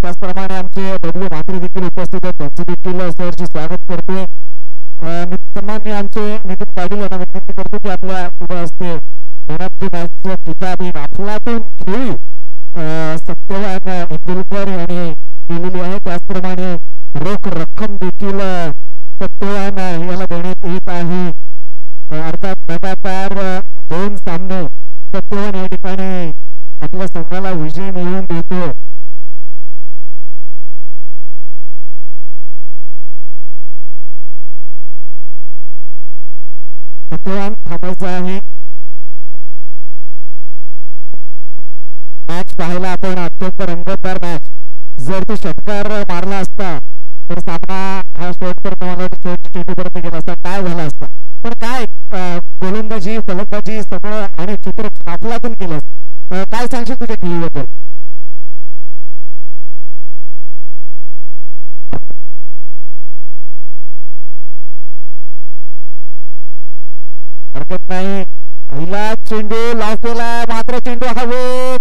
त्याचप्रमाणे आमचे डब्ल्यू म्हात्रे देखील उपस्थित आहेत, त्यांचे देखील सरची स्वागत करतोय. सन्माननीय आमचे नितीन पाटील यांना विनंती करतो की आपल्या उभा असते मॅच किताबी अफलातून खेळी सत्यवान इंदुलकर यांनी केलेली आहे. त्याचप्रमाणे रोख रक्कम देखील सत्यवान याला देण्यात येत आहे. अर्थात लगातार 2 सामने सत्यवान या ठिकाणी आपल्या संघाला विजय मिळवून देतो. सत्यवान थांबायचं आहे. मॅच पाहायला आपण अत्यंत रंगतदार मॅच. जर तो षटकार मारला असता तर सामना हा शेवट तर मला चेंडूपर्यंत गेला असता, काय झाला असता. पण काय गोलंदाजी फलंदाजी सगळं आणि चित्र अफलातून केलं. काय सांगशील तुझ्या खेळीबद्दल? हरकत नाही. पहिला चेंडू लावलेला मात्र चेंडू हवेत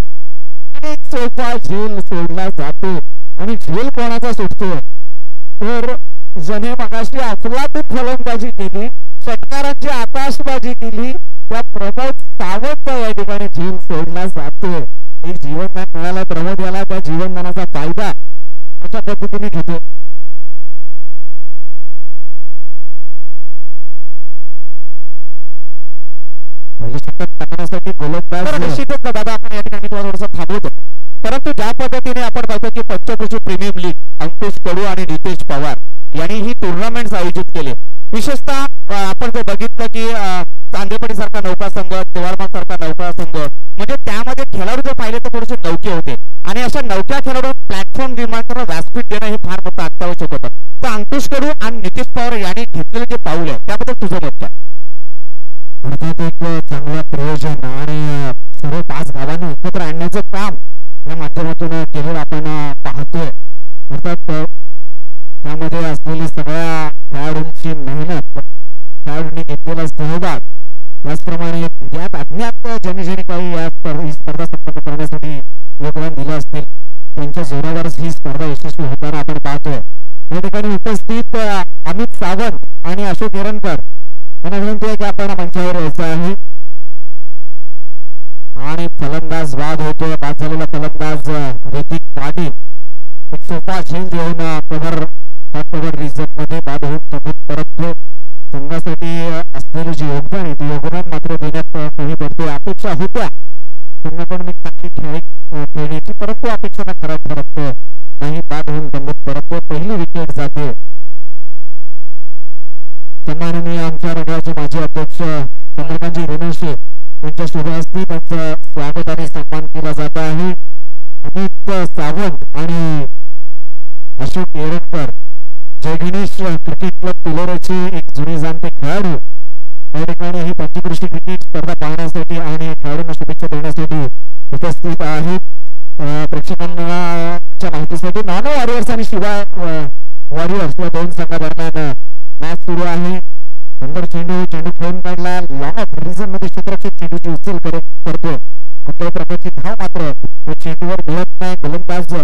आणि सोफा झेल सोडला जातो. आणि झेल कोणाचा सुटतोय तर जने मगाशी अफलातून फलंदाजी केली, षटकारांची आकाशबाजी केली, त्या प्रमोद सावंत या ठिकाणी झेल सोडला जातोय. एक जीवनदान मिळाला प्रमोद याला, त्या जीवनदानाचा फायदा अशा पद्धतीने घेतो. पहिले षटक टाकण्यासाठी गोलंदाज निश्चितच दादा आपण या ठिकाणी थोडंसं थांबवतो. परंतु ज्या पद्धतीने आपण पाहतो की पंचक्रोशी प्रीमियम लीग अंकुश कडू आणि नितेश पवार यांनी ही टुर्नामेंट आयोजित केली. विशेषतः आपण जर बघितलं की चांदेपडी सारखा नौका संघ, देवाळमाग सारखा नौका संघ, म्हणजे त्यामध्ये खेळाडू जर पाहिले तर थोडेसे नौके होते आणि अशा नौक्या खेळाडू प्लॅटफॉर्म निर्माण करणं, व्यासपीठ देणं हे फार मोठं अत्यावश्यक होतं. तर अंकुश कडू आणि नितेश पवार यांनी घेतलेले जे पाऊल आहे त्याबद्दल तुझं मत काय? अर्थात एक चांगलं प्रयोजन आणि सर्व 5 गावांना एकत्र आणण्याचं काम या माध्यमातून केलेलं आपण पाहतोय. अर्थात त्यामध्ये असलेली सगळ्या खेळाडूंची मेहनत, खेळाडूंनी घेतलेला सहभाग, त्याचप्रमाणे यात अज्ञात ज्यांनी काही या स्पर्धा संपन्न करण्यासाठी योगदान दिलं असतील त्यांच्या जोरावरच ही स्पर्धा यशस्वी होताना आपण पाहतोय. या ठिकाणी उपस्थित अमित सावंत आणि अशोक एरनकर यांना विनंती आहे की आपण मंचावर यायचं आहे. आणि फलंदाज बाद होतो. बाद झालेला फलंदाज ऋतिक पाटील एक सोपा झेल देऊन कव्हर रिझन मध्ये बाद होऊन तबूत परततो. संघासाठी असलेले जे योगदान आहे ते योगदान मात्र देण्यात कमी पडते. अपेक्षा होत्या संघाकडून एक चांगली खेळण्याची, परंतु अपेक्षा खराब ठरत नाही. बाद होऊन तबूत परततो. पहिली विकेट जाते. सन्माननीय आमच्या मंडळाचे माजी अध्यक्ष चंद्रकांतजी रेणुशे यांच्या शुभ हस्ते त्यांचं स्वागत आणि सन्मान केला जात आहे. अमित सावंत आणि अशोक एरनकर जय गणेश क्रिकेट क्लब पिलोराचे एक जुने जाणते खेळाडू या ठिकाणी ही पंचक्रोशी क्रिकेट स्पर्धा पाहण्यासाठी आणि खेळाडूंना शुभेच्छा देण्यासाठी उपस्थित आहेत. प्रेक्षकांच्या माहितीसाठी नॉन वॉरियर्स आणि शिवाय वॉरियर्स या 2 संघादरम्यान मॅच सुरू आहे. सुंदर चेंडू खेळून काढला. लॉंग ऑफ रिझन मध्ये क्षेत्ररक्षक चेंडूची उचल करतो. कुठल्याही प्रकारची धाव मात्र चेंडूवर मिळत नाही. गोलंदाज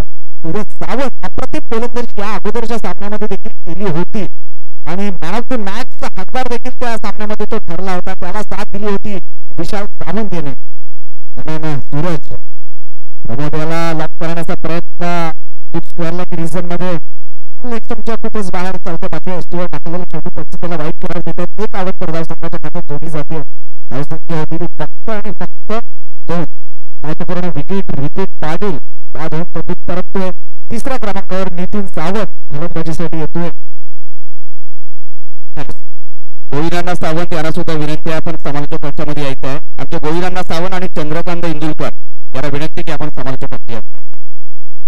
सूरज सावंत अप्रतिम गोलंदाजी या अगोदरच्या सामन्यामध्ये देखील केली होती आणि मॅन ऑफ द मॅचचा हकदार देखील त्या सामन्यामध्ये तो ठरला होता. त्याला साथ दिली होती विशाल सावंत याने. सूरज प्रमोद याला लॉक करण्याचा प्रयत्न रिझन मध्ये चमचा खूपच बाहेर चालतो. बाकी एसटीवर टाकलेला चेंडू पंच त्याला वाईट करार देतात. एक आवड प्रधान संघाच्या खात्यात जोडली जाते. धावसंख्या होती फक्त आणि फक्त 2. महत्वपूर्ण विकेट ऋतिक पाटील बाद होऊन तबूत परततोय. 3ऱ्या क्रमांकावर नितीन सावंत फलंदाजीसाठी येतोय. गोविंदांना सावंत यांना सुद्धा विनंती आहे आपण समालोचक कक्षामध्ये यायचं आहे. आमच्या गोविंदांना सावंत आणि चंद्रकांत इंदुलकर यांना विनंती की आपण समालोचक कक्षात या.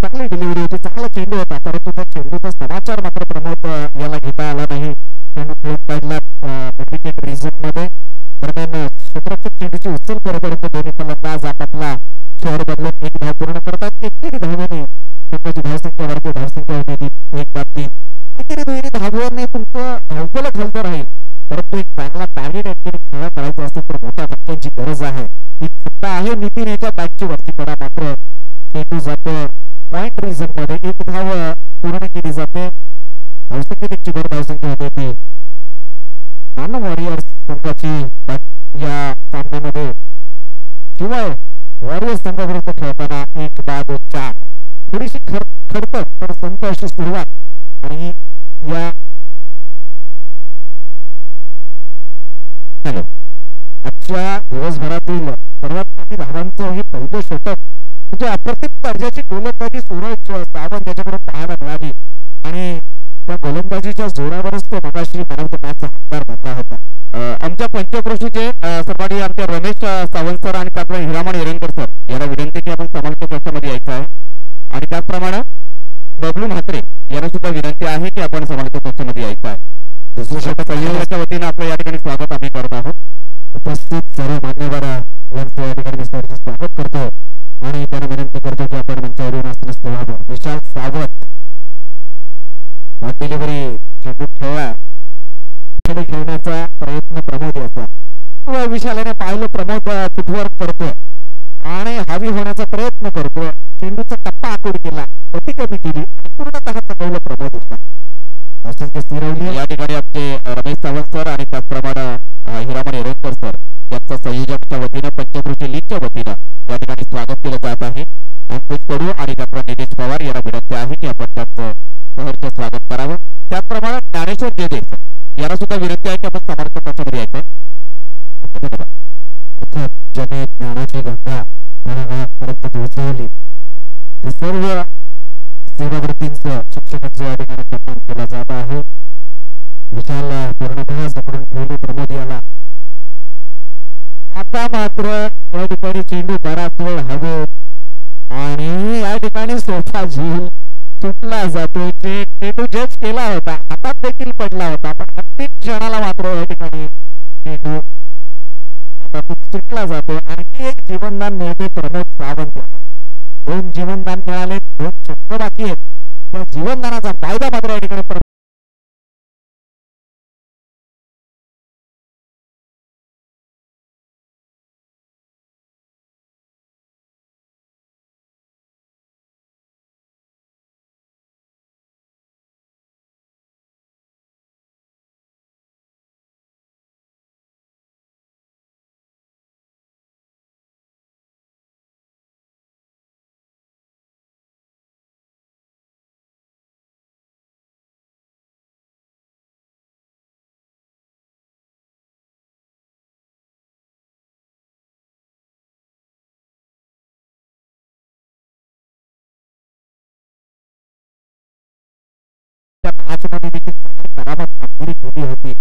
चांगली डिलिव्हरी होती, चांगला चेंडू होता, परंतु त्या चेंडूचा समाचार मात्र प्रमोद याला घेता आला नाही. चेंडू खेळून काढला विकेट रिझन मध्ये. दरम्यान क्षेत्ररक्षक चेंडूची उचल करेपर्यंत दोन्ही फलंदाज आपापला शहर बदलून एक धाव पूर्ण करतात. एकेरी धावेने संघाची धावसंख्या वाढते. धावसंख्या होते ती 1-3. एकेरी 2 धावांनी तुमचं धावफलक हलतं राहील, परंतु एक चांगला टार्गेट खेळ करायचा असेल तर मोठ्या धक्क्यांची गरज आहे. ती सुद्धा आहे. नितीन एका बॅटची वरती कडा मात्र चेंडू जातो पॉइंट रिझन मध्ये एक धाव पूर्ण केली जाते. धावसंख्येची भर धावसंख्या होते ती नाना वॉरियर्स संघाची या सामन्यामध्ये. शिवाय वॉरियर्स संघाविरुद्ध खेळताना 1-4 थोडीशी खडतर पण संत अशी सुरुवात आणि या आजच्या दिवसभरातील सर्वात मोठी धावांचं हे पहिलं षटक म्हणजे अप्रतिम दर्जाची गोलंदाजी सूरज सावंत याच्याकडून पाहायला मिळाली आणि त्या गोलंदाजीच्या जोरावरच तो मगाशी मॅन ऑफ द मॅचचा हकदार बनला होता. आमच्या पंचक्रोशीचे सर्वांनी आमच्या रमेश सावंत सर आणि त्याचप्रमाणे हिरामण एरंकर सर यांना विनंती की आपण समालोचक कक्षामध्ये यायचं आहे आणि त्याचप्रमाणे बबलू म्हात्रे यांना सुद्धा विनंती आहे की आपण समालोचक कक्षामध्ये यायचं आहे. दुसऱ्या षटक संयोजकाच्या वतीने आपलं या ठिकाणी स्वागत आम्ही करत आहोत. उपस्थित सर्व मान्यवर यांचं या ठिकाणी सरचे स्वागत करतो आणि त्यांना विनंती करतो की आपण मंचावर येऊन असण्यास बोलावं. विशाल सावंत डिलिव्हरी चेंडू खेळण्याचा प्रयत्न प्रमोद याचा. विशालाने पाहिलं प्रमोद फुटवर्क करतो आणि हावी होण्याचा प्रयत्न करतो. चेंडूचा टप्पा आखूड केला, गती कमी केली, पूर्णतः चढवलं प्रमोद याचा. या ठिकाणी आपले रमेश सावंत सर आणि त्याचप्रमाणे हिरामण एरंकर सर यांच्या संयोजकच्या वतीनं पंचक्रोशी लीगच्या वतीनं या ठिकाणी स्वागत केलं जात आहे. अंकुश कडू आणि त्याचप्रमाणे नितेश पवार यांना विनंती आहे की आपण त्यांचं सहर्ष स्वागत करावं. त्याचप्रमाणे ज्ञानेश्वर जेदे यांना सुद्धा विनंती आहे की आपण समर्थक कक्षामध्ये यायचं. ज्याने ज्ञानाची गंगा परत पोहोचवली ते सर्व सेवावृत्तींचं शिक्षकांचं या ठिकाणी सन्मान केला जात आहे. विशाल पूर्णतः जपडून ठेवले प्रमोद याला. आता मात्र या ठिकाणी चेंडू बराच वेळ हवे आणि या ठिकाणी सोफा झील तुटला जातो. चेंडू जज केला होता, हातात देखील पडला होता, पण अंतिम क्षणाला मात्र या ठिकाणी चेंडू सुटला जातो आणि एक जीवनदान मिळते प्रमोद सावंत यांना. 2 जीवनदान मिळाले, 2 षटकं बाकी आहेत. त्या जीवनदानाचा फायदा मात्र या ठिकाणी केली होती.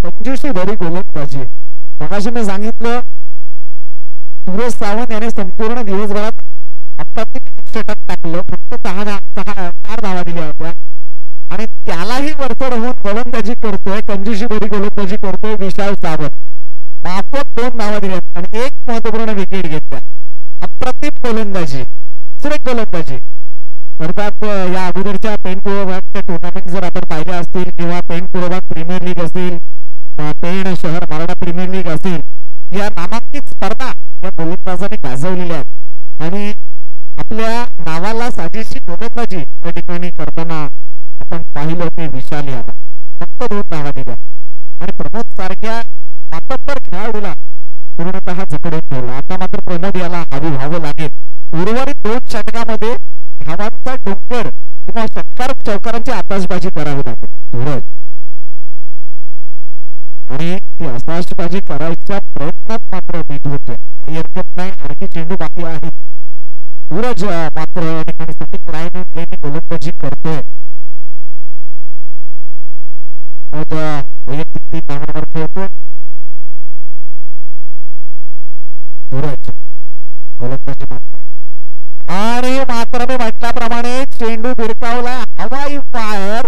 कंजूसी भरी गोलंदाजी. मगाशी मी सांगितलं सूरज सावंत याने संपूर्ण दिवसभरात आता षटक टाकलं, फक्त 4 धावा दिल्या होत्या आणि त्यालाही वरचढ होऊन गोलंदाजी करतोय, कंजूसी भरी गोलंदाजी करतोय विशाल सावंत. माफक 2 धावा दिल्या आणि एक महत्वपूर्ण विकेट घेतल्या. अप्रतिम गोलंदाजी, सुरेख गोलंदाजी. अर्थात या अगोदरच्या पेन पूर्वभागच्या टुर्नामेंट जर आपण पाहिल्या असतील किंवा पेन पूर्वभाग प्रीमियर लीग असेल, पेण शहर मराठा प्रीमियर लीग असेल, या नामांकित स्पर्धा या गोलंदाजाने गाजवलेल्या आहेत आणि आपल्या नावाला साजेशी गोलंदाजी या ठिकाणी करताना आपण पाहिलं ते विशाल याला फक्त 2 धावा दिल्या आणि प्रमोद सारख्या मातब्बर खेळाडूला पूर्णतः जकडून ठेवला. आता मात्र प्रमोद याला हवी व्हावं लागेल. उर्वरित 2 षटकामध्ये धावांचा डोंगर किंवा षटकार चौकारांची आताशबाजी करावी लागेल सूरज आणि ती आताशबाजी करायच्या प्रयत्नात मात्र बीट होते. हरकत नाही, आणखी चेंडू बाकी आहे. सूरज मात्र या ठिकाणी सटीक लाईन गोलंदाजी करतोय. वैयक्तिक 3 धावांवर खेळतो सूरज. गोलंदाजी आणि मात्र मी म्हटल्याप्रमाणे चेंडू भिरकावला, हवाई फायर,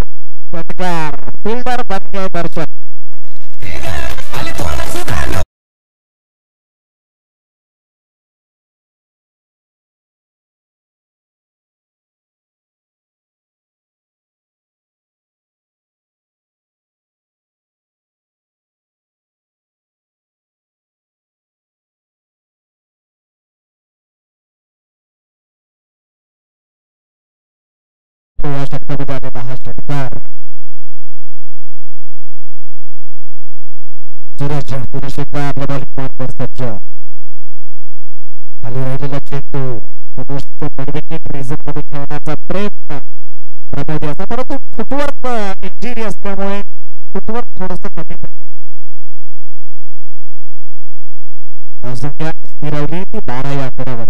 षटकार. फिल्डर बन गए दर्शक. होतो या षटकामध्ये आलेला हा षटकार. सूरज पुरुष एकदा आपल्या बॉलिंग सज्ज. खाली राहिलेला चेंडू मध्ये खेळण्याचा प्रयत्न प्रमोद याचा, परंतु फुटवर्क इंजुरी असल्यामुळे फुटवर्क थोडस कमी संख्या स्थिरावली ती 12 या आकड्यावर.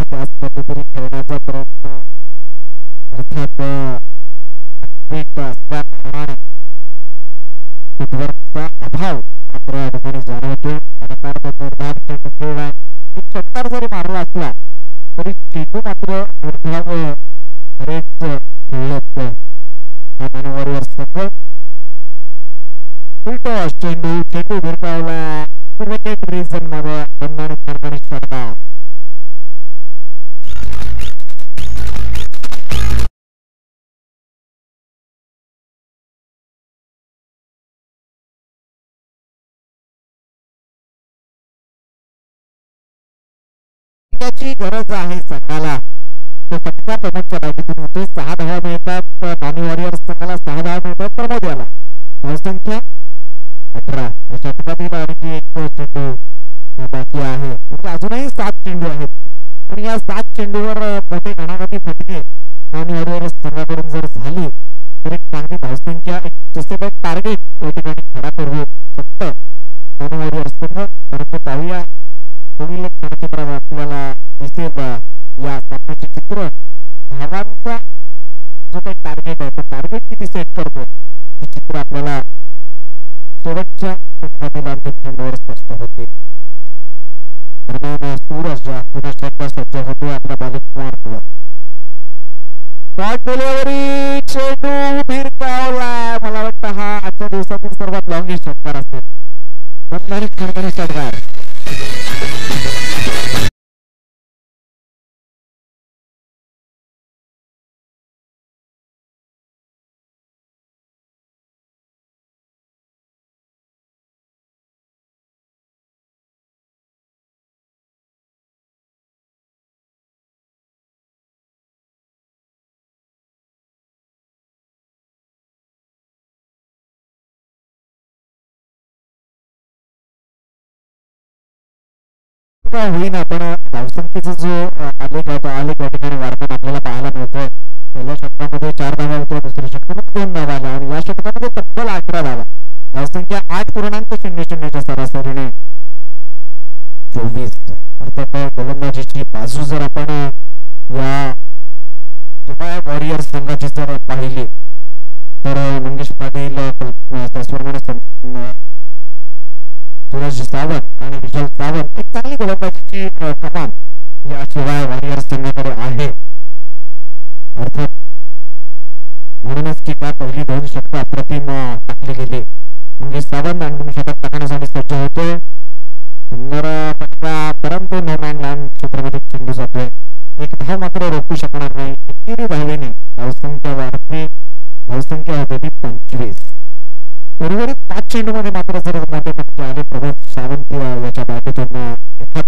त्याच पद्धतीने खेळण्याचा प्रयत्न अर्थात फुटवर्कचा अभाव मात्र या ठिकाणी जाणवतो. षटकार जरी मारला असला तरी चेंडू मात्र निर्धाव बरेच खेळत वॉरियर संघ. उलट चेंडू भिरकावला रिझन मध्ये षटकार. गरज आहे संघाला. तो फटका प्रमोदच्या बाजूतून होतो. 6 धावा मिळतात नानी वॉरियर्स संघाला, 6 धावा मिळतात प्रमोद याला. धावसंख्या 18. या षटकातील आणखी एक चेंडू बाकी आहे. म्हणजे अजूनही 7 चेंडू आहेत. पण या 7 चेंडूवर मोठे घणाघाती फटके नानी वॉरियर्स संघाकडून जर झाली तर एक चांगली धावसंख्या, एक सुस्तेबद्ध टार्गेट या ठिकाणी खडा करू फक्त नानी वॉरियर्स संघ. परंतु पाहूया पुढील क्षणचित्रात आपल्याला दिसेल या सामन्याचे चित्र. धावांचा जो काही टार्गेट आहे तो टार्गेट किती सेट करतो ते चित्र आपल्याला शेवटच्या षटकातील अंतिम चेंडूवर स्पष्ट होते. दरम्यान सूरज पुन्हा एकदा सज्ज होतो आपल्या बॉलिंग मार्कवर. शॉर्ट बोलवरी चेंडू भिरकावला. मला वाटतं हा आजच्या दिवसातील सर्वात लॉंगेस्ट षटकार असेल. खणखणीत षटकार. होईना पण धावसंख्येचा जो आलेख आहे तो आलेख या ठिकाणी वाढताना आपल्याला पाहायला मिळतो. पहिल्या षटकामध्ये 4 धावा होत्या, दुसऱ्या षटकामध्ये 2 धावा आल्या आणि या षटकामध्ये तब्बल 18 धावा. धावसंख्या 8.00च्या सरासरीने 24. अर्थात गोलंदाजीची बाजू जर आपण या वॉरियर्स संघाची जर पाहिली तर मंगेश पाटील, सूरज सावंत आणि विशाल सावंत एक चांगली गोलंदाजीची कमान याशिवाय वॉरियर्स संघाकडे आहे. अर्थात म्हणूनच की त्या पहिली 2 षटकं अप्रतिम टाकली गेली. मंगेश सावंत अंतिम षटक टाकण्यासाठी सज्ज होतोय. सुंदर फटका, परंतु नो मॅन लँड क्षेत्रामध्ये चेंडू जातोय. एक धाव मात्र रोखू शकणार नाही. एकेरी धावेने धावसंख्या वाढते. धावसंख्या होते ती 25. उर्वरित 5 चेंडूमध्ये मात्र जर मोठे फटके आले प्रमोद सावंत याच्या बॅटीतून एखाद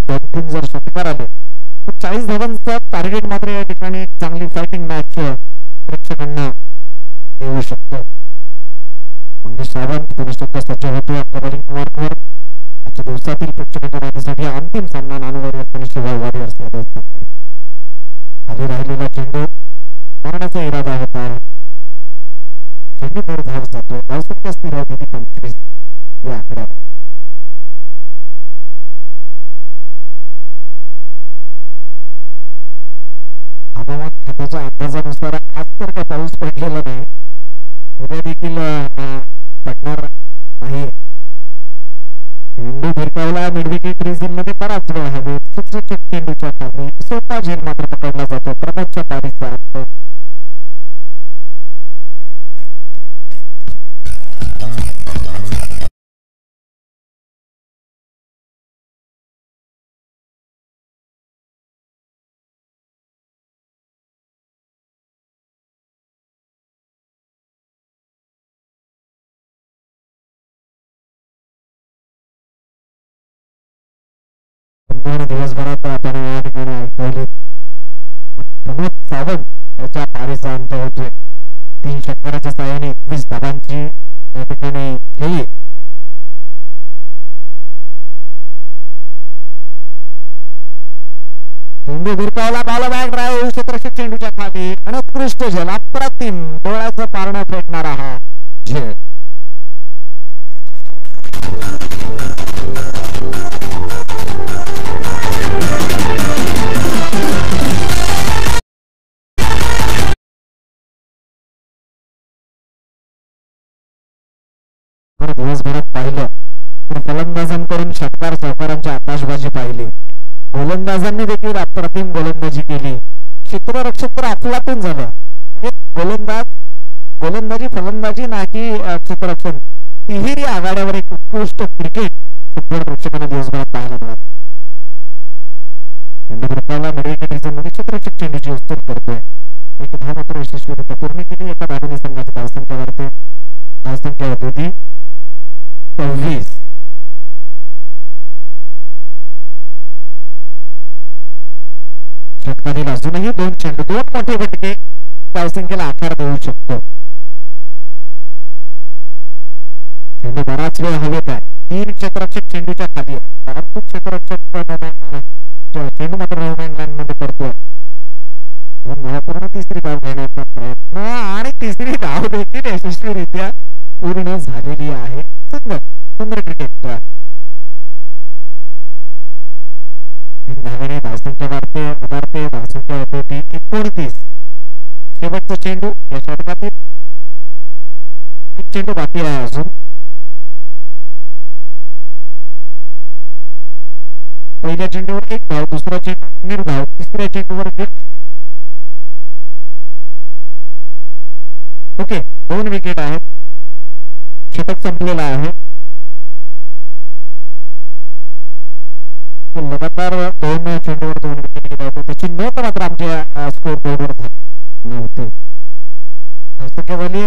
2-3 जर षटकार आले तर 40 धावांचा टार्गेट मात्र या ठिकाणी चांगली फायटिंग मॅच प्रेक्षकांना देऊ शकतो. मंगेश सावंत पुन्हा सज्ज होतो आपल्या बॉलिंग मार्कवर. आजच्या दिवसातील प्रेक्षकांच्या माहितीसाठी अंतिम सामना नानी वॉरियर्स आणि शिवाय वॉरियर्स या दोन खाली राहिलेला चेंडू मारण्याचा इरादा होता. चेंडू भर धाव जातो. धावसंख्या स्थिर होती ती 25 या आकड्यावर. हवामान खात्याच्या अंदाजानुसार आज तर काय पाऊस पडलेला नाही. उद्या देखील पडणार नाही. चेंडू भिरकावला मिडविकेट रिझन मध्ये बराच वेळ हवे. चेंडूच्या खाली सोपा झेल मात्र पकडला जातो. प्रमोदच्या पारीचा संपूर्ण दिवसभरात आपण या ठिकाणी ऐकवले प्रमोद सावंत याच्या पारीचा अंत होतोय. 3 षटकाराच्या साहाय्याने 21 धावांची या ठिकाणी खेळी. चेंडू भिरकावला, बॉल बॅक ड्राईव्ह, क्षेत्ररक्षक चेंडूच्या खाली, उत्कृष्ट झेल, अप्रतिम डोळ्याचं पारणं फेकणारा हा झेल. दिवसभरात पाहिलं तर फलंदाजांकडून षटकार चौकारांची आकाशबाजी पाहिली. गोलंदाजांनी देखील अप्रतिम गोलंदाजी केली. क्षेत्ररक्षक तर अफलातून झालं. गोलंदाजी फलंदाजी नाही क्षेत्ररक्षण तिहेरी आघाड्यावर एक उत्कृष्ट क्रिकेट फुटबॉल प्रेक्षकांना दिवसभरात पाहायला मिळालं. मध्ये क्षेत्ररक्षक चेंडूची उचल करतोय. एक धाव मात्र यशस्वीरित्या पूर्ण केली. एका धावेने संघाची धावसंख्या वाढते. धावसंख्या होती 26. षटकातील अजूनही 2 चेंडू, 2 मोठे फटके धावसंख्येला आकार देऊ शकतो. चेंडू बराच वेळ हवेत आहे. 3 क्षेत्ररक्षक चेंडूच्या खाली आहे. परंतु क्षेत्ररक्षक चेंडू मात्र नो लाईन मध्ये करतोय. महत्वपूर्ण तिसरी धाव घेण्याचा प्रयत्न आणि तिसरी धाव देखील यशस्वीरित्या पूर्ण झालेली आहे. सुंदर क्रिकेट. धावेने धावसंख्या वाढते. धावसंख्या होते ती 29. शेवटचा चेंडू या षटकातील. एक चेंडू बाकी आहे अजून. पहिल्या चेंडूवर 1 धाव, दुसरा चेंडू निर्धाव, तिसऱ्या चेंडूवर ओके 2 विकेट आहेत. षटक संपलेला आहे. लगातार 2 चेंडूवर 2 विकेट गेले होते. त्याची नोंद मात्र आमच्या स्कोर बोर्डवर नव्हती. धावसंख्या झाली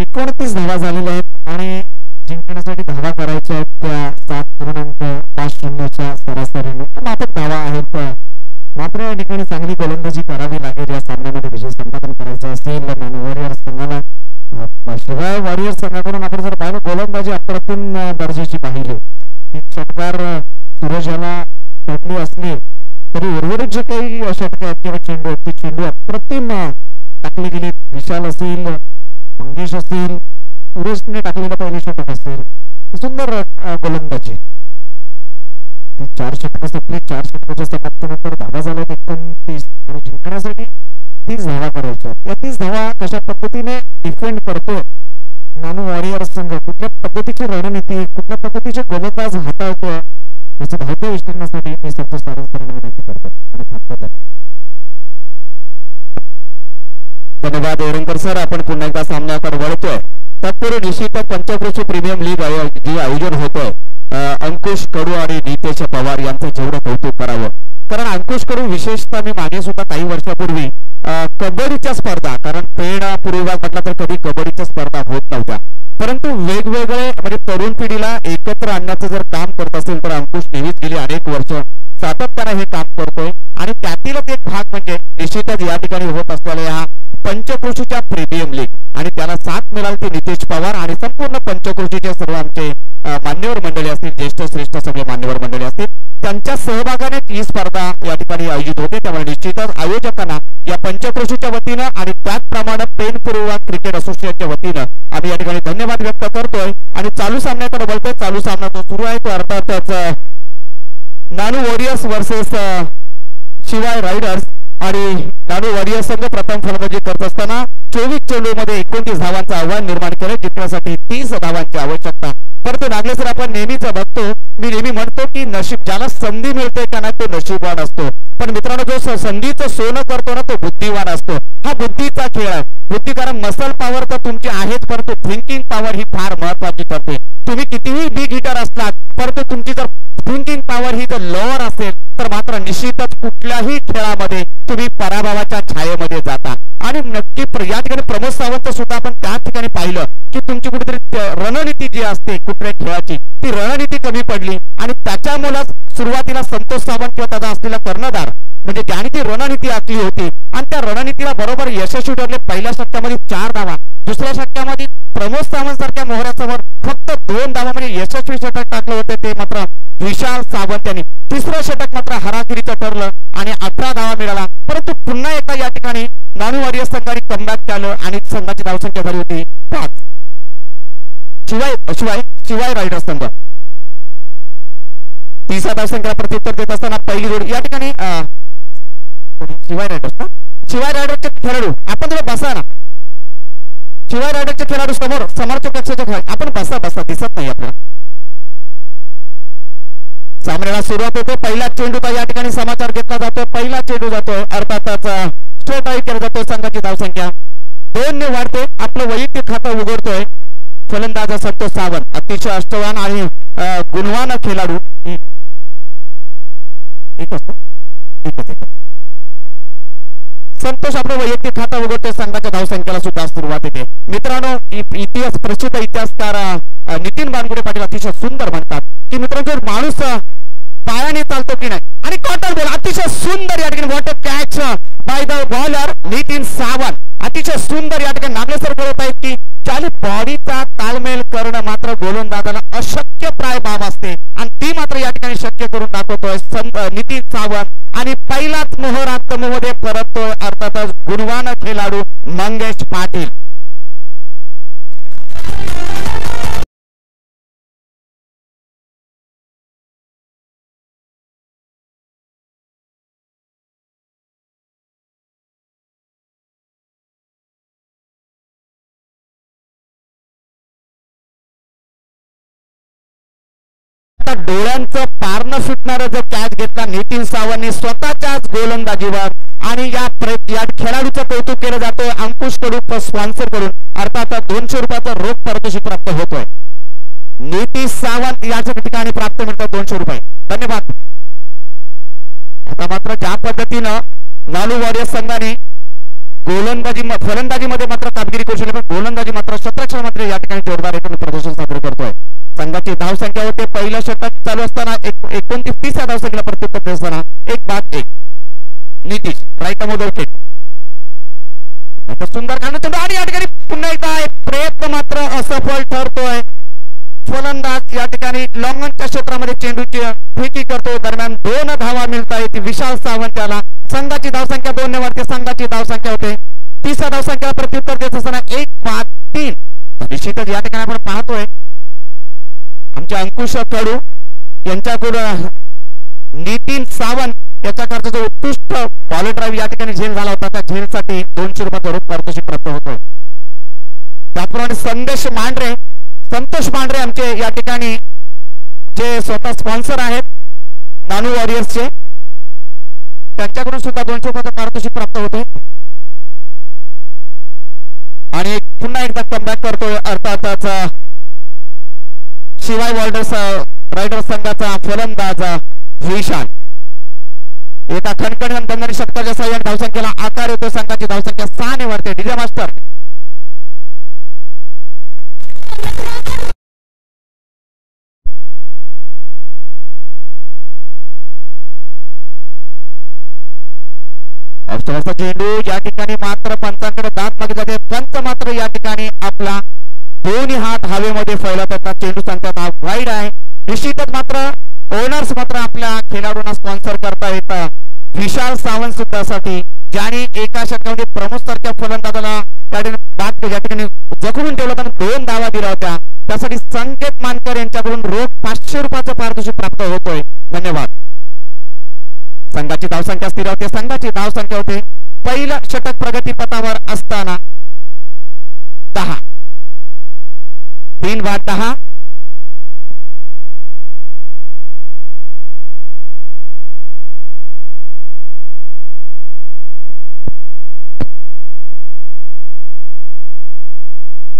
29 धावा झालेल्या आहेत आणि जिंकण्यासाठी धावा करायच्या आहेत त्या 7.50च्या सरासरीने माफक धावा आहेत. मात्र या ठिकाणी चांगली गोलंदाजी करावी लागेल. या सामन्यामध्ये विजय संपादन करायचं असेल नानू वॉरियर्स संघाला. शिवाय वॉरियर्स संघाकडून आपण जर पाहिलं गोलंदाजी अप्रतिम दर्जाची पाहिली. षटकार सूरज याला पडली असली तरी उर्वरित जे काही षटकार किंवा चेंडू आहेत ते चेंडू अप्रतिम टाकले गेले. विशाल असेल, मंगेश असेल, सूरजने टाकलेलं पहिलं षटक असेल, सुंदर गोलंदाजी. 4 षटकं संपली. 4 षटकाच्या समाप्तीनंतर धावा झाल्या 29 आणि जिंकण्यासाठी 30 धावा करायच्या. या 30 धावा कशा पद्धतीने डिफेंड करतो नानू वॉरियर्स संघ, कुठल्या पद्धतीची रणनीती, कुठल्या पद्धतीचे गोलंदाज हाताळतोय याचं धावत्या विश्लेषणासाठी मी संतोष सावंत विनंती करतो आणि थांबतो. धन्यवाद ओरंकर सर. आपण पुन्हा एकदा सामन्याकडे वळतोय. तत्पूर्वी निश्चित पंचक्रोशी प्रीमियम लीग जे आयोजन होतोय अंकुश कडू आणि नितेश पवार यांचं जेवढं कौतुक करावं. कारण अंकुश कडू विशेषतः मी मागे सुद्धा काही वर्षापूर्वी कबड्डीच्या स्पर्धा, कारण पेण पूर्वभाग म्हटला तर कधी कबड्डीच्या स्पर्धा होत नव्हत्या, परंतु वेगवेगळे म्हणजे तरुण पिढीला एकत्र आणण्याचं जर काम करत असेल तर अंकुश नेहमीच गेली अनेक वर्ष सातत्याने हे काम करतोय. आणि त्यातीलच एक भाग म्हणजे निश्चितच या ठिकाणी होत असलेल्या या पंचक्रोशीच्या प्रीमियम लीग आणि त्याला साथ मिळाली ते नितेश पवार आणि संपूर्ण पंचक्रोशीचे सर्व आमचे मान्यवर मंडळी असतील, ज्येष्ठ श्रेष्ठ सगळे मान्यवर मंडळी असतील, त्यांच्या सहभागाने ही स्पर्धा या ठिकाणी आयोजित होते. त्यामुळे निश्चितच आयोजकांना या पंचक्रोशीच्या वतीनं आणि त्याचप्रमाणे पेण पूर्वभाग क्रिकेट असोसिएशनच्या वतीनं आम्ही या ठिकाणी धन्यवाद व्यक्त करतोय. आणि चालू सामन्याकडे बोलतोय. चालू सामना जो सुरू आहे तो अर्थातच नानू वॉरियर्स वर्सेस शिवाय रायडर्स आणि नानू वॉरियर्स संघ प्रथम फलंदाजी करत असताना 24 चेंडूमध्ये 29 धावांचं आव्हान निर्माण केलं. जिंकण्यासाठी 30 धावांची आवश्यकता. परंतु नागले सर आपण नेहमीच बघतो, मी नेहमी म्हणतो की नशीब ज्याला संधी मिळते का नाही तो नशीबवान असतो, पण मित्रांनो जो संधीचं सोनं करतो ना तो बुद्धिवान असतो. हा बुद्धीचा खेळ आहे. बुद्धी कारण मसल पॉवर तर तुमची आहेच, परंतु थिंकिंग पॉवर ही फार महत्वाची ठरते. तुम्ही कितीही बिग हिटर असलात परंतु तुमची जर थिंकिंग पॉवर ही जर लोअर असेल तर मात्र निश्चितच कुठल्याही खेळामध्ये तुम्ही पराभवाच्या छायेमध्ये जाता. आणि नक्की या ठिकाणी प्रमोद सावंत सुद्धा आपण त्या ठिकाणी पाहिलं की तुमची कुठेतरी रणनीती जी असते कुठल्या खेळाची ती रणनीती कमी पडली आणि त्याच्यामुळे सुरुवातीला संतोष सावंत किंवा त्याचा असलेला कर्णधार म्हणजे ज्याने ती रणनीती आखली होती आणि त्या रणनीतीला बरोबर यशस्वी ठरले. पहिल्या षटकामध्ये 4 धावा, दुसऱ्या षटकामध्ये प्रमोद सावंत सारख्या मोहऱ्यासमोर फक्त 2 धावा म्हणजे यशस्वी षटक टाकलं होतं ते मात्र विशाल सावंत यांनी. तिसरं षटक मात्र हराकिरीचं ठरलं आणि 18 धावा मिळाला. परंतु पुन्हा एकदा या ठिकाणी नानू वॉरियर्स संघाने कमबॅक केलं आणि संघाची धावसंख्या झाली होती 5. शिवाय रायडर्स संघ 30 धावसंख्येला प्रत्युत्तर देत असताना पहिली जोडी या ठिकाणी शिवाय रायडरचे खेळाडू आपण थोडं बसा ना. शिवाय रायडरचे खेळाडू समोर समर्थक कक्षाच्या खेळ आपण बसा दिसत नाही आपल्याला. सामन्याला सुरुवात होते. पहिला चेंडूचा या ठिकाणी समाचार घेतला जातो. पहिला चेंडू जातो अर्थातच स्ट्रेट ड्राइव्ह केला जातो. संघाची धावसंख्या 2 ने वाढते. आपलं वैयक्तिक खातं उघडतोय फलंदाज संतोष सावंत अतिशय अष्टवान आणि गुणवान खेळाडू. संतोष आपलं वैयक्तिक खातं उघडतोय. संघाच्या धावसंख्येला सुद्धा सुरुवात येते. मित्रांनो इतिहास प्रसिद्ध इतिहासकार नितीन बानगुडे पाटील अतिशय सुंदर म्हणतात की मित्रांनो माणूस पायाने चालतो की नाही आणि कॉटन बॉल अतिशय सुंदर या ठिकाणी water catch by the bowler Nitin Sawant अतिशय सुंदर या ठिकाणी नागलेसर करत आहेत की ज्याने बॉडीचा ताळमेळ करणं मात्र गोलंदाजाला अशक्य प्राय बाब असते आणि ती मात्र या ठिकाणी शक्य करून दाखवतोय नितीन सावंत आणि पहिलाच मोहरात्ममध्ये परततोय अर्थातच गुणवान खेळाडू मंगेश पाटील. डोळ्यांचं पारणं सुटणारं जो कॅच घेतला नितीन सावंतने स्वतःच्याच गोलंदाजीवर आणि या खेळाडूचं कौतुक केलं जातोय अंकुश कडू स्पॉन्सर कडून अर्थात 200 रुपयाचा रोख पारितोषिक प्राप्त होतोय. नितीन सावंत याच्या ठिकाणी प्राप्त मिळतात 200 रुपये. धन्यवाद. आता मात्र ज्या पद्धतीनं नानू वॉरियर्स संघाने फलंदाजीमध्ये मात्र कामगिरी करू शकली पण गोलंदाजी मात्र शतरक्षण मात्र या ठिकाणी जोरदार प्रदर्शन सादर करतोय. संघाची धावसंख्या होते पहिलं षटक चालू असताना 29 धावसंख्येला प्रत्युत्तर देत असताना 1-1 नितीश राईटमोदर सुंदर काढणं आणि या ठिकाणी पुन्हा एकदा एक प्रयत्न मात्र असफल ठरतोय. फलंदाज या ठिकाणी लॉंगनच्या क्षेत्रामध्ये चेंडूची फेकी करतो. दरम्यान 2 धावा मिळत आहेत विशाल सावंत याला. संघाची धावसंख्या 2 ने वाढते. संघाची धावसंख्या होते 30 धावसंख्येला प्रत्युत्तर देत असताना 1-3. निश्चितच या ठिकाणी आपण पाहतोय आमच्या अंकुश कडू यांच्याकडून नितीन सावंत याच्याकडचा जो उत्कृष्ट बॉल ड्राईव्ह या ठिकाणी झेल झाला होता त्या झेलसाठी 200 रुपयाचा रोख पारितोषिक प्राप्त होतोय. त्याप्रमाणे संतोष मांढरे आमचे या ठिकाणी जे स्वतः स्पॉन्सर आहेत नानू वॉरियर्सचे त्यांच्याकडून सुद्धा 200 रुपयाचा पारितोषिक प्राप्त होते. आणि पुन्हा एकदा कमबॅक करतोय अर्थातच शिवाय रायडर्स संघाचा फलंदाज विशाल. एका खणखणीत दणदणीत षटकाच्या साह्याने धावसंख्येला आकार येतो. संघाची धावसंख्या 6 ने वाढते. डीजे मास्टर चेंडू या ठिकाणी मात्र पंचांकडे दात मागितला जाते. पंच मात्र या ठिकाणी आपला दोन्ही हात हवेमध्ये फैलत होता. चेंडू सांगतात हा वाईड आहे. निश्चितच मात्र ओनर्स मात्र आपल्या खेळाडूंना स्पॉन्सर करता येतं विशाल सावंत सुद्धा साठी ज्याने एका षटकामध्ये प्रमोद सारख्या फलंदाजाला या ठिकाणी जखडून ठेवलं होतं 2 धावा दिल्या होत्या. त्यासाठी संकेत मानकर यांच्याकडून रोख 500 रुपयाचं पारितोषिक प्राप्त होतोय. धन्यवाद. संघाची धावसंख्या स्थिर होते. संघाची धावसंख्या होते पहिलं षटक प्रगतीपथावर असताना 10 3-10.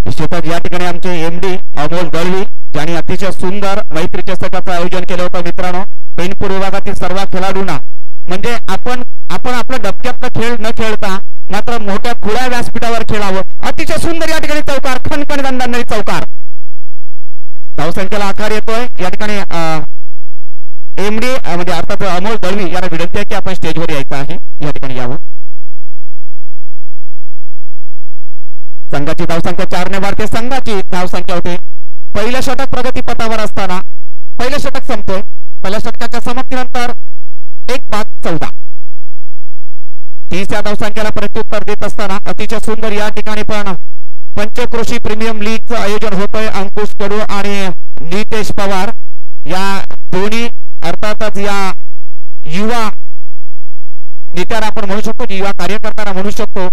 निश्चितच या ठिकाणी आमचे एमडी अमोल गळवी ज्यांनी अतिशय सुंदर मैत्री चषकाचं आयोजन केलं होतं. मित्रांनो पेनपूर विभागातील सर्व खेळाडूंना म्हणजे आपण आपल्या डबक्यातला खेळ न खेळता मात्र मोठ्या खुल्या व्यासपीठावर खेळावं. अतिशय सुंदर या ठिकाणी चौकार, खणखण दंडांनी चौकार. धावसंख्येला आकार येतोय. या ठिकाणी एमडी म्हणजे अर्थात अमोल दळवी यांना विनंती आहे की आपण स्टेजवर यायचं आहे, या ठिकाणी यावं. संघाची धावसंख्या 4 ने वाढते. संघाची धावसंख्या होते. पहिलं षटक प्रगतीपथावर असताना पहिलं षटक संपतोय. पहिल्या षटकाच्या समाप्तीनंतर 1-14. 30 या धावसंख्येला प्रत्युत्तर देत असताना अतिशय सुंदर या ठिकाणी पण पंचक्रोशी प्रीमियम लीगचं आयोजन होतंय. अंकुश कडू आणि नितेश पवार या दोन्ही अर्थातच या युवा नेत्याला आपण म्हणू शकतो, युवा कार्यकर्त्यांना म्हणू शकतो.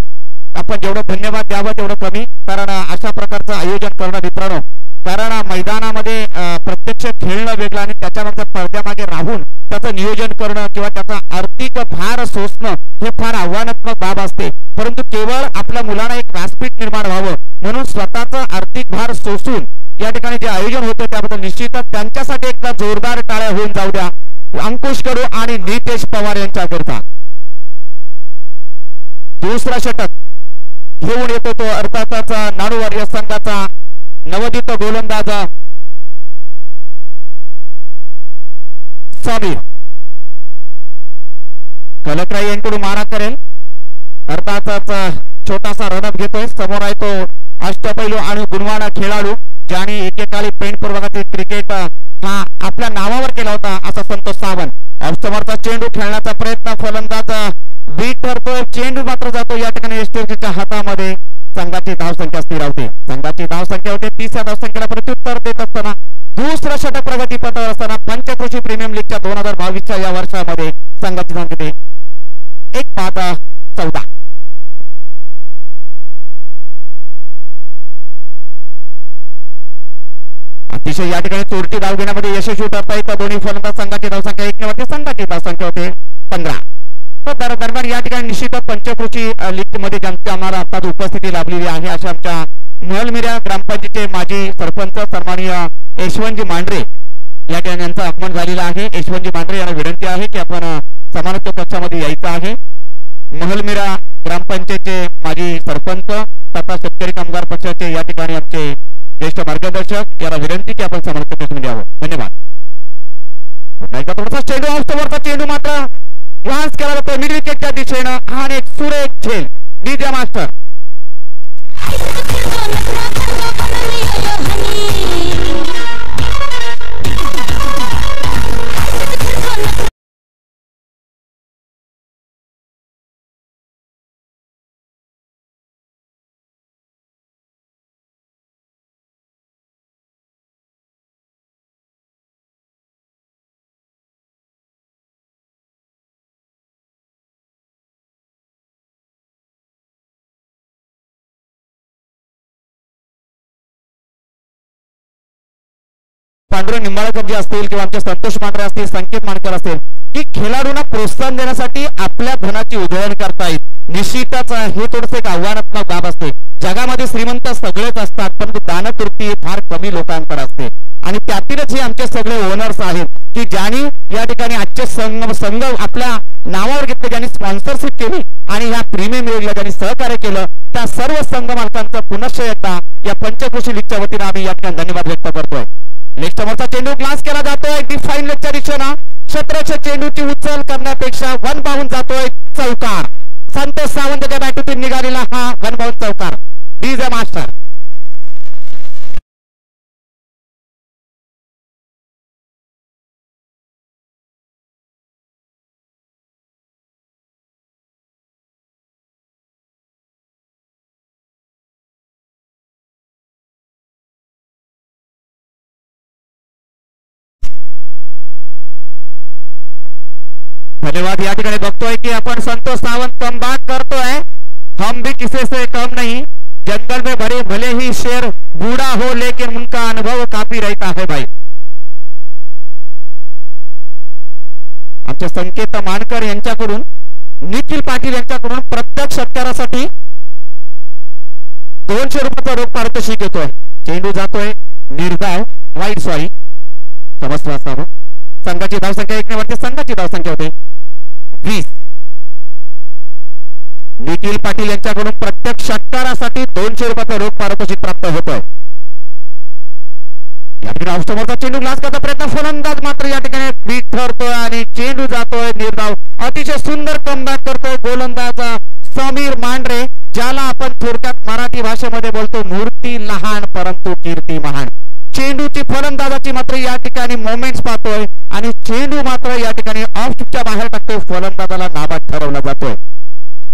आपण जेवढं धन्यवाद द्यावं तेवढं कमी, कारण अशा प्रकारचं आयोजन करणं मित्रांनो, कारण मैदानामध्ये प्रत्यक्ष खेळणं वेगळं आणि त्याच्यानंतर पडद्यामागे राहून त्याचं नियोजन करणं किंवा त्याचा आर्थिक भार सोसणं हे फार आव्हानात्मक बाब असते. परंतु केवळ आपल्या मुलांना एक व्यासपीठ निर्माण व्हावं म्हणून स्वतःचा आर्थिक भार सोसून या ठिकाणी जे आयोजन होते त्याबद्दल निश्चितच त्यांच्यासाठी एकदा जोरदार टाळ्या होऊन जाऊ द्या अंकुश कडू आणि नितेश पवार यांच्याकरता. दुसरा षटक घेऊन येतो तो अर्थातच नाणूवार्य संघाचा नवोदित गोलंदाज समीर. कलकराई यांकडून मारा करेल. अर्थातच छोटासा रनअप घेतोय. समोर आहे तो अष्टपैलू आणि गुणवान खेळाडू ज्याने एकेकाळी पेंटपूर्वकातील क्रिकेट हा आपल्या नावावर केला होता असा संतोष सावंत. ऑफस्टमरचा चेंडू खेळण्याचा प्रयत्न, फलंदाज बीट ठरतोय. चेंडू मात्र जातो या ठिकाणी एस्टेरच्या हातामध्ये. संघाची धावसंख्या स्थिर होते. संघाची धावसंख्या होते. 30 या धावसंख्येला प्रत्युत्तर देत असताना दुसरं षटक प्रगतीपथावर असताना पंचक्रोशी प्रीमियम लीगच्या 2022च्या या वर्षामध्ये संघाची संख्या 1-14. अतिशय या ठिकाणी चोरटी धाव घेण्यामध्ये यशस्वी ठरता येतं दोन्ही फलंदाज. संघाची धावसंख्या 1 ने वाढते. संघाची धावसंख्या होते 15. दरम्यान या ठिकाणी निश्चितच पंचक्रोशी लीग मध्ये ज्यांची आम्हाला आता उपस्थिती लाभलेली आहे अशा आमच्या महलमिरा ग्रामपंचायतीचे माजी सरपंच सन्माननीय यशवंतजी मांढरे या ठिकाणी यांचं आगमन झालेलं आहे. यशवंतजी मांढरे यांना विनंती आहे की आपण समारोप कक्षामध्ये यायचं आहे. महलमिरा ग्रामपंचायतीचे माजी सरपंच तथा शेतकरी कामगार पक्षाचे या ठिकाणी आमचे ज्येष्ठ मार्गदर्शक यांना विनंती की आपण समारोप कक्षामध्ये यावं. धन्यवाद. थोडासा चेंडू ऑफस्टमरचा चेंडू मात्र वान्स केला जातो मिड विकेटच्या दिशेनं. हा एक सुरेख खेळ. डीजे मास्टर पांडुरंग निंबाळकर जे असतील किंवा आमचे संतोष मांढरे असतील, संकेत मानकर असतील की खेळाडूंना प्रोत्साहन देण्यासाठी आपल्या धनाची उधळण करता येईल. निश्चितच हे थोडंसं एक आव्हानात्मक बाब असते. जगामध्ये श्रीमंत सगळेच असतात परंतु दानतृप्ती फार कमी लोकांकडे असते आणि त्यातीलच हे आमचे सगळे ओनर्स आहेत की ज्यांनी या ठिकाणी आजचे संघ आपल्या नावावर घेतले, ज्यांनी स्पॉन्सरशिप केली आणि ह्या प्रीमियम लीगला ज्यांनी सहकार्य केलं त्या सर्व संघ मालकांचं पुनश्च एकदा या पंचक्रोशी लीगच्या वतीने आम्ही या ठिकाणी धन्यवाद व्यक्त करतोय. लेग समोरचा चेंडू ग्लास केला जातोय डिफाईन लेगच्या दिशेनं. क्षेत्राच्या चेंडूची उचल करण्यापेक्षा वन बाउंड जातोय चौकार. संतोष सावंतच्या बॅटूतून निघालेला हा वन बाउंड चौकार. डीजे मास्टर धन्यवाद. या ठिकाणी बघतोय की आपण संतोष सावंत कमबॅक करतोय. हम भी किसी से कम नहीं, जंगल में भले ही शेर बूढ़ा हो लेकिन उनका अनुभव काफी रहता है भाई. आमचे संकेत मानकर यांच्याकडून निखिल पाटील यांच्याकडून प्रत्येक षटकारासाठी 200 रुपयाचा रोख पारितोषिक घेतोय. चेंडू जातोय निर्धाव वाईट सॉरी समजतो असावं. संघाची धावसंख्या 1 ने वाढते. संघाची धावसंख्या होते 20. निखिल पाटील यांच्याकडून प्रत्येक षटकारासाठी 200 रुपयाचं रोख पारितोषिक प्राप्त होतं. या ठिकाणी ऑफस्टोमरचा चेंडू ग्लास करता प्रयत्न, फलंदाज मात्र या ठिकाणी बीट ठरतोय आणि चेंडू जातोय निर्धाव. अतिशय सुंदर कमबॅक करतोय गोलंदाज समीर मांढरे, ज्याला आपण थोडक्यात मराठी भाषेमध्ये बोलतो मूर्ती लहान परंतु कीर्ती महान. चेंडूची फलंदाजाची मात्र या ठिकाणी मोमेंट्स पाहतोय आणि चेंडू मात्र या ठिकाणी ऑफ स्टिपच्या बाहेर टाकतोय, फलंदाजाला नाबाद ठरवला जातोय.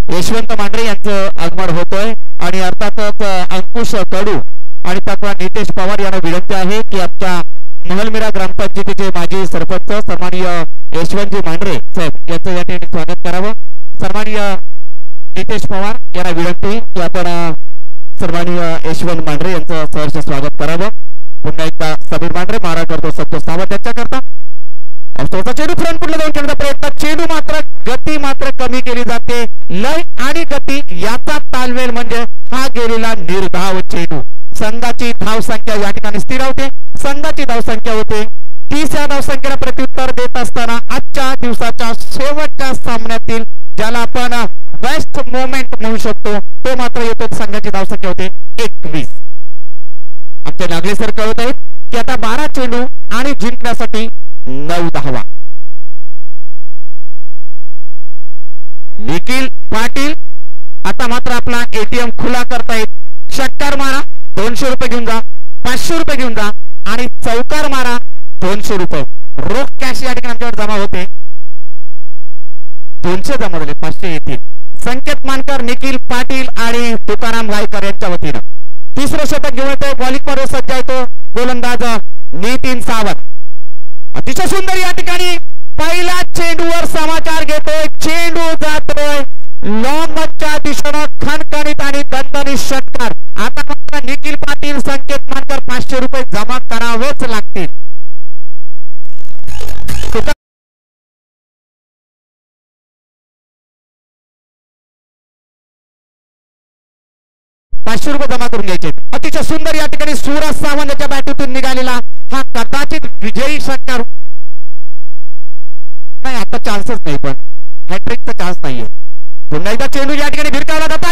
यशवंत मांढरे यांचं आगमन होतोय आणि अर्थातच अंकुश कडू आणि त्यातला नितेश पवार यांना विनंती आहे की आपल्या महलमिरा ग्रामपंचायतीचे माजी सरपंच सन्माननीय यशवंतजी मांढरे साहेब यांचं या ठिकाणी स्वागत करावं. सन्माननीय नितेश पवार यांना विनंती की आपण सन्माननीय यशवंत मांढरे यांचं सहर्ष स्वागत करावं. पुन्हा एकदा समीर मांढरे मारा करतो संतोष सावंत यांच्याकरता. चेंडू फ्रंट फुटला जाऊन खेळण्याचा प्रयत्न, चेंडू मात्र गती मात्र कमी केली जाते. लय आणि गती याचा तालमेल म्हणजे हा गेलेला निर्धाव चेंडू. संघाची धावसंख्या या ठिकाणी स्थिरावते. संघाची धावसंख्या होते 30 या धावसंख्येला प्रत्युत्तर देत असताना आजच्या दिवसाच्या शेवटच्या सामन्यातील ज्याला आपण बेस्ट मोमेंट म्हणू शकतो तो मात्र येतो. संघाची धावसंख्या होते 21. आमच्या नागले सर कळवत आहेत की आता 12 चेंडू आणि जिंकण्यासाठी 9 धावा. निखिल पाटील आता मात्र आपला एटीएम खुला करतायत. षटकार मारा 200 रुपये घेऊन जा, 500 रुपये घेऊन जा आणि चौकार मारा 200 रुपये रोख कॅश या ठिकाणी आमच्याकडे जमा होते. 200 जमा झाले, 500 येतील. संकेत मानकर, निखिल पाटील आणि तुकाराम गायकर यांच्या वतीनं तिसरं शतक घेऊन येतो. बॉलिंग वर सज्ज येतो गोलंदाज नितीन सावंत. अतिशय सुंदर या ठिकाणी पहिल्या चेंडूवर समाचार घेतोय. चेंडू जातोय लॉंगच्या दिशेनं खणखणीत आणि दणदणीत षटकार. आता मात्र निखिल पाटील, संकेत मानकर 500 रुपये जमा करावेच लागतील. 500 रुपये जमा करून घ्यायचे. अतिशय सुंदर या ठिकाणी सूरज सावंत याच्या बॅटूतून निघालेला हा कदाचित विजयी षटकार नाही. आता चान्सच नाही, पण हॅट्रिकचा चान्स नाहीये. पुन्हा एकदा चेंडू या ठिकाणी भिरकावला जातो.